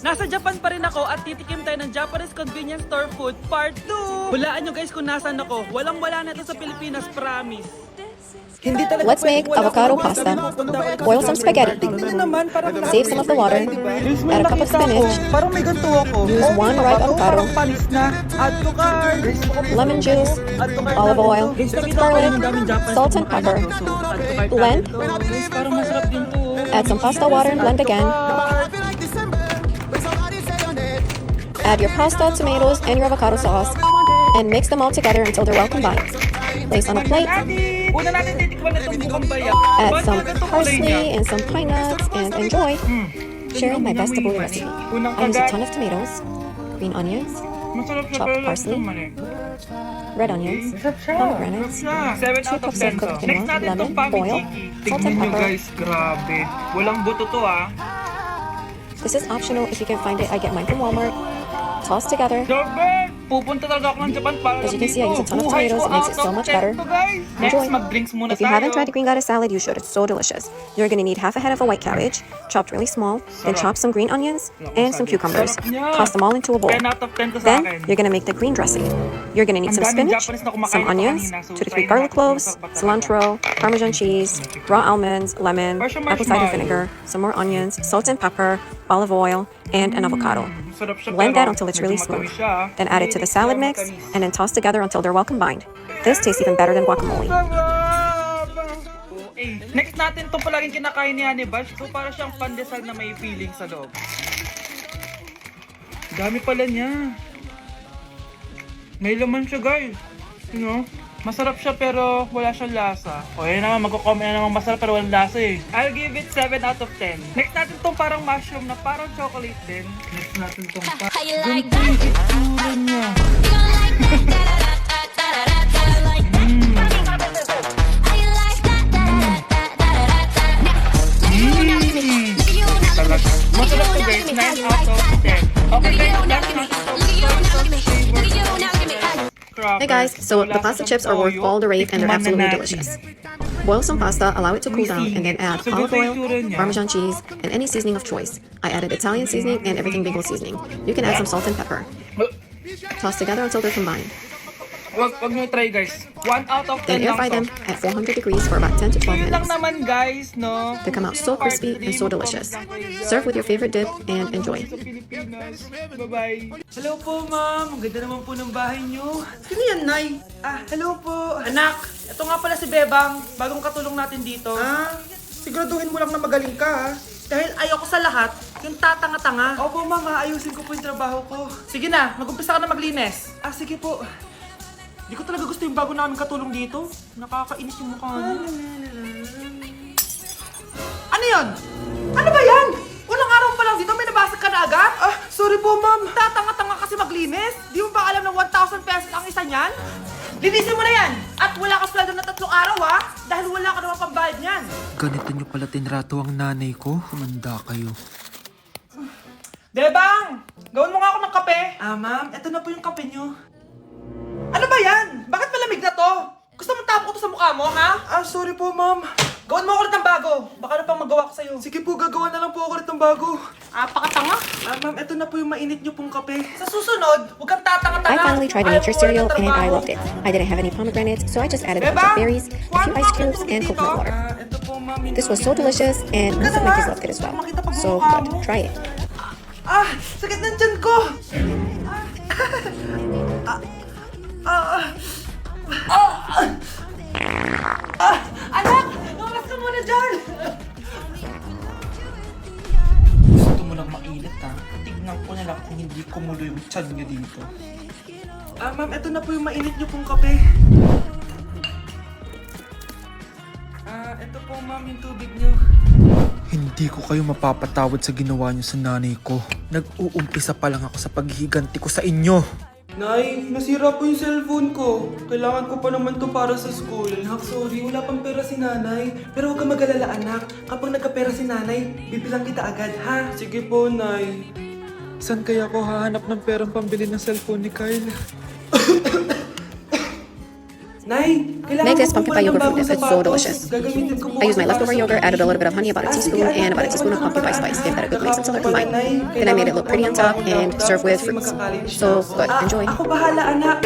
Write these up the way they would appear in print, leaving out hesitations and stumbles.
Nasa Japan pa rin ako at titikim tayo ng Japanese convenience store food part 2. Hulaan nyo guys kung nasan ako. Walang-wala na ito sa Pilipinas, promise. Hindi talaga Let's make avocado pasta. Boil some spaghetti. Save some of the water. Add a cup of spinach. Parang may ganito ako. Use one ripe avocado. Panis na. Add to cart. Lemon juice. Olive oil. Garlic. Salt and pepper. Blend. Parang masarap din to. Add some pasta water and blend again. Add your pasta, tomatoes, and your avocado sauce. And mix them all together until they're well combined. Place on a plate. Una natin titikman itong bukang bayak. Add some parsley and some pine nuts and enjoy. Sharing my best tabbouleh recipe. I use a ton of tomatoes, green onions, chopped parsley, red onions, pomegranates, 7 out of 10 to. Next natin itong lemon, oil, pamikiki. salt and Tignan nyo pepper. guys, grabe. Walang buto to ah. This is optional if you can find it. I get mine from Walmart. Toss together. Sobrang! Pupunta talaga ako ng Japan para As you lang can see, I dito. use a ton of Buhay tomatoes. ko It makes it out so of much 10 better. to, guys. Next, Enjoy. mag-drinks muna If you tayo. haven't tried the green goddess salad, you should. It's so delicious. You're going to need half a head of a white cabbage, chopped really small, then chop some green onions and some cucumbers. Toss them all into a bowl. 10 out of 10 to sa Then, akin. you're going to make the green dressing. You're going to need some Ang daming spinach, Japanese na kumakain some ito onions, kanina, so 2 to 3 try garlic natin. cloves, Masarap talaga. cilantro, Parmesan cheese, raw almonds, lemon, Or some apple cider marshmallow. vinegar, some more onions, salt and pepper, olive oil, and an avocado. Sarap siya, Blend pero that until it's medyo really smooth. matamis siya. Then add it to the salad mix Matamis. and then toss together until they're well combined. This tastes even better than guacamole. Sarap! Okay. Next natin itong palaging kinakain ni Honey Bash. So para siyang pandesal na may feeling sa loob. Dami pala niya. May laman siya guys. You know? Masarap siya pero wala siyang lasa. O yun naman, magko-comment na naman masarap pero walang lasa eh. I'll give it 7 out of 10. Next natin itong parang mushroom na parang chocolate din. Next natin itong How you like Ganito yung itsura niya. Talaga. Masarap to guys, 9 out of 10. Okay guys, last na Hey guys, so the pasta chips are worth all the rave and they're absolutely delicious. Boil some pasta, allow it to cool down, and then add olive oil, Parmesan cheese, and any seasoning of choice. I added Italian seasoning and everything bagel seasoning. You can add some salt and pepper. Toss together until they're combined. Wag nyo try guys. 1 out of 10 Then air lang fry to. them at 400 degrees for about 10 to 12 Yun lang minutes. naman guys, no? They come out so crispy and so delicious. Serve with your favorite dip and enjoy. Sa Pilipinas. Bye-bye. Hello po, ma'am. Ang ganda naman po ng bahay nyo. Sino yan, Nay? Hello po. Anak, ito nga pala si Bebang. Bagong katulong natin dito. Siguraduhin mo lang na magaling ka, ha? Dahil ayoko sa lahat, yung tatanga-tanga. Opo, Ma'am, ayusin ko po yung trabaho ko. Sige na, mag-umpisa ka na maglinis. Sige po. Di ko talaga gusto yung bago namin katulong dito. Nakakainis yung mukha niya. Ano yun? Ano ba yan? Unang araw pa lang dito, may nabasag ka na agad? Sorry po, Ma'am. Tatanga-tanga kasi maglinis. Di mo ba alam na 1,000 pesos ang isa niyan? Linisin mo na yan! At wala ka sweldo na 3 araw ha! Dahil wala ka naman pambayad niyan. Ganito nyo pala tinrato ang nanay ko. Humanda kayo. Bebang! Gawin mo nga ako ng kape. Ma'am, eto na po yung kape nyo. Ano ba yan? Bakit malamig na to? Gusto mo tapo ko to sa mukha mo, ha? Sorry po, Ma'am. Gawin mo ako ulit ng bago. Baka ano pang magawa ko sa'yo. Sige po, gagawa na lang po ako ulit ng bago. Pakatanga. Ma'am, eto na po yung mainit nyo pong kape. Sa susunod, huwag kang tatanga-tanga. I finally tried to make your Ayaw ko ulit cereal ng and I trabaho. loved it. I didn't have any pomegranates, so I just added a bunch Beba, of berries, a few ice cubes, and coconut water. Eto po, Ma'am. yung This was tubig so nyo. delicious, and most of my kids loved it as well. So good. Try it. Sakit ng tiyan ko! Anak! Lumas ka muna dyan! Gusto mo lang mainit, ha? Tignan ko na lang kung hindi kumulo yung tiyan nyo dito. Ma'am, eto na po yung mainit nyo pong kape. Eto po, ma'am, yung tubig nyo. Hindi ko kayo mapapatawad sa ginawa nyo sa nanay ko. Nag-uumpisa pa lang ako sa paghihiganti ko sa inyo. Nay, nasira po yung cellphone ko. Kailangan ko pa naman to para sa school. Sorry, wala pang pera si nanay. Pero huwag kang mag-alala, anak. Kapag nagkapera si nanay, bibilang kita agad, ha? Sige po, Nay. Saan kaya ako hahanap ng perang pambili ng cellphone ni Kyle? Nay, kailangan Make this ko po pumpkin pie ng yogurt bagong fruit dip. It's so sapatos. delicious. Gagamitin ko po I used my para leftover sa yogurt, added a little bit of honey, about a bukas. teaspoon, Sige, and about a teaspoon of pumpkin pie spice. Give that a good mix until they're combined. Then I made it look pretty on top and serve with fruits. So good. Enjoy. Ako bahala, anak.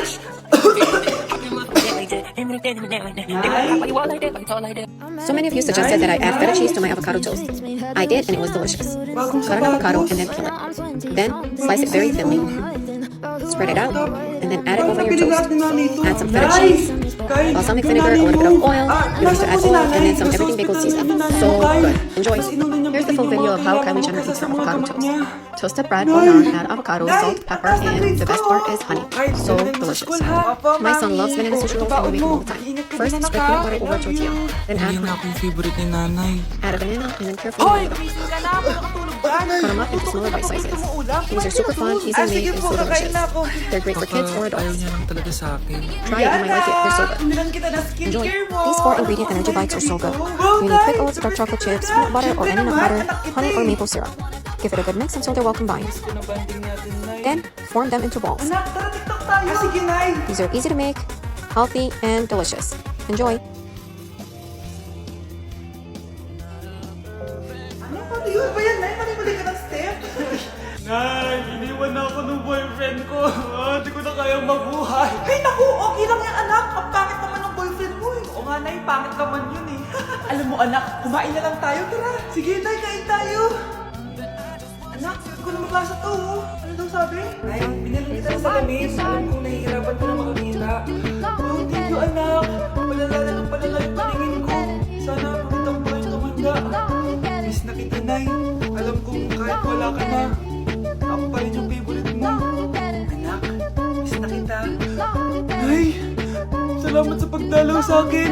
So many of you suggested that I add feta cheese to my avocado toast. I did, and it was delicious. Cut an avocado and then peel it. Then slice it very thinly. Spread it out, and then add it over your toast. Add some feta cheese, balsamic vinegar, a little bit of oil. You'll need to add oil, and then some everything bagel seasoning. So good. Enjoy. Here's the full video of how Kylie Jenner eats her avocado toast. Toasted bread or naan, add avocado, salt, pepper, and the best part is honey. So delicious. My son loves banana sushi rolls and we make them all the time. First, spread peanut butter over tortilla. Then add honey. yung favorite ni nanay. Add a banana and then carefully roll it up. Cut them up into smaller bite sizes. These are super fun, easy to make, and so delicious. They're great for kids or Ayaw adults. niya lang talaga sa akin. Try it, you might like it. They're so good. Enjoy. These 4 ingredient energy bites are so good. You need quick oats, dark chocolate chips, peanut butter or any nut butter, honey or maple syrup. Give it a good mix until they're well combined. Then, form them into balls. Anak, tara TikTok tayo. Sige, Nay. These are easy to make, healthy, and delicious. Enjoy. Ano yun ba yan, Nay? Mali-mali ka ng step. Nay, iniwan na ako ng boyfriend ko. Hindi ko na kayang mabuhay. Ay, naku, okay lang yan, anak. Ang pangit naman ng boyfriend mo eh. Oo nga, Nay, pangit naman yun eh. Alam mo, anak, kumain na lang tayo. Tara. Sige, Nay, kain tayo. Anak, hindi ko na maglasa to. Oh. Ano daw sabi? Nay, binalong kita na sa lamis. Alam kong nahihirapan ka na makakita. Oh, thank you, anak. Palala na ng palala yung paningin ko. Sana pakita ko pa yung tumanda. Miss na kita, Nay. Alam kong kahit wala ka na, ako pa rin yung favorite mo. Anak, miss na kita. Nay, salamat sa pagdalaw sa akin.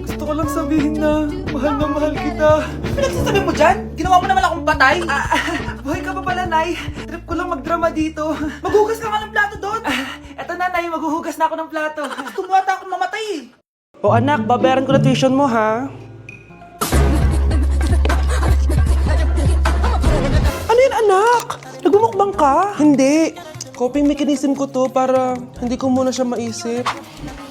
Gusto ko lang sabihin na mahal kita. Ano pinagsasabi mo dyan? Ginawa mo naman akong patay. Buhay ka pa pala, Nay. Trip ko lang magdrama dito. Maghugas ka nga ng plato doon. Eto na, Nay. Maghuhugas na ako ng plato. Tumata akong mamatay eh. O anak, babayaran ko na tuition mo, ha? Ano yun, anak? Nagmumukbang ka? Hindi. Coping mechanism ko to para hindi ko muna siya maisip.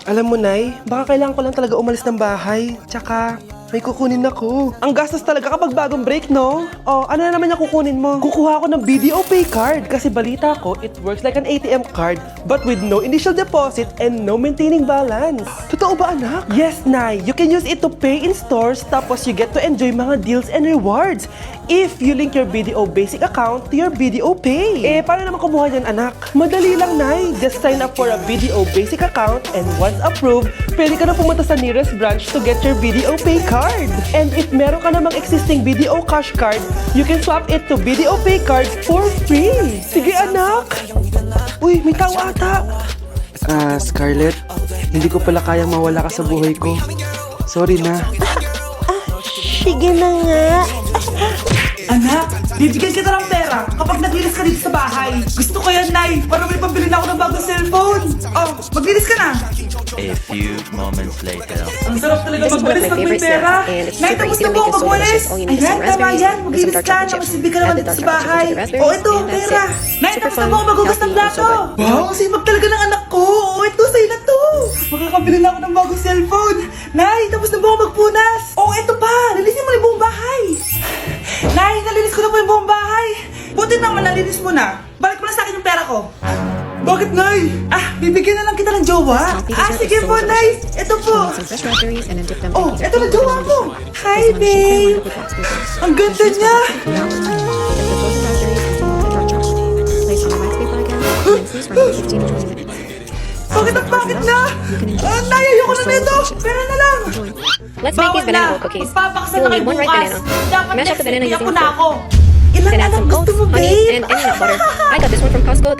Alam mo, Nay, baka kailangan ko lang talaga umalis ng bahay. Tsaka, may kukunin ako. Ang gastos talaga kapag bagong break, no? Oh, ano na naman yung kukunin mo? Kukuha ako ng BDO Pay card. Kasi balita ko, it works like an ATM card but with no initial deposit and no maintaining balance. Totoo ba, anak? Yes, Nay. You can use it to pay in stores tapos you get to enjoy mga deals and rewards if you link your BDO Basic account to your BDO Pay. Eh, paano naman kumuha yan, anak? Madali lang, Nay. Just sign up for a BDO Basic account and once approved, pwede ka na pumunta sa nearest branch to get your BDO Pay card. And if meron ka namang existing BDO Cash card, you can swap it to BDO Pay card for free. Sige, anak. Uy, may tao ata. Scarlett, hindi ko pala kayang mawala ka sa buhay ko. Sorry na. Sige na nga. Anak, bibigyan kita ng pera kapag naglinis ka dito sa bahay. Gusto ko yan, Nay, para may pambili na ako ng bagong cellphone. Oh, maglinis ka na. A few moments later. Ang sarap talaga This is one of magwalis my pag may favorite pera. snacks, and it's Nay, super tapos easy na to po make. It's so magwalis. delicious. All you need is some Ayan, tama raspberries yan. and some Maglinis dark ka. chocolate chips. Masibig ka naman Add the dito dark sa chocolate bahay. chips to the raspberries, Oh, ito, and that's pera. it. Nay, Super tapos na fun, po ako maghugas ng healthy, and so plato. good. Wow, sipag talaga ng anak ko. Oh, ito, sa'yo na to. Makakabili na ako ng bagong cellphone. Nay, tapos na ba ako magpunas? Oh, ito pa. Linisin mo na yung buong bahay. Nay, nalinis ko na po yung buong bahay. Buti naman, nalinis mo na. Balik mo na sa akin yung pera ko. Bakit, Nay? Bibigyan na lang kita ng jowa. Healthy dessert Sige is so po, Nay. delicious. Ito po. You need some fresh raspberries and then dip them Oh, in ito na jowa ko. Hi, babe. Ang ganda niya. Dip the frozen raspberries into melted dark chocolate. Place on the wax paper again, and then freeze for another 15 to 20 minutes. Bakit ang bakit na? Nay, ayoko na nito. Pera na lang. Let's make these banana roll cookies. You will need 1 ripe banana. Mash up the banana using a fork. Ilang Then add anak some gusto oats, mo, honey, babe? and any nut butter. I got this one from Costco that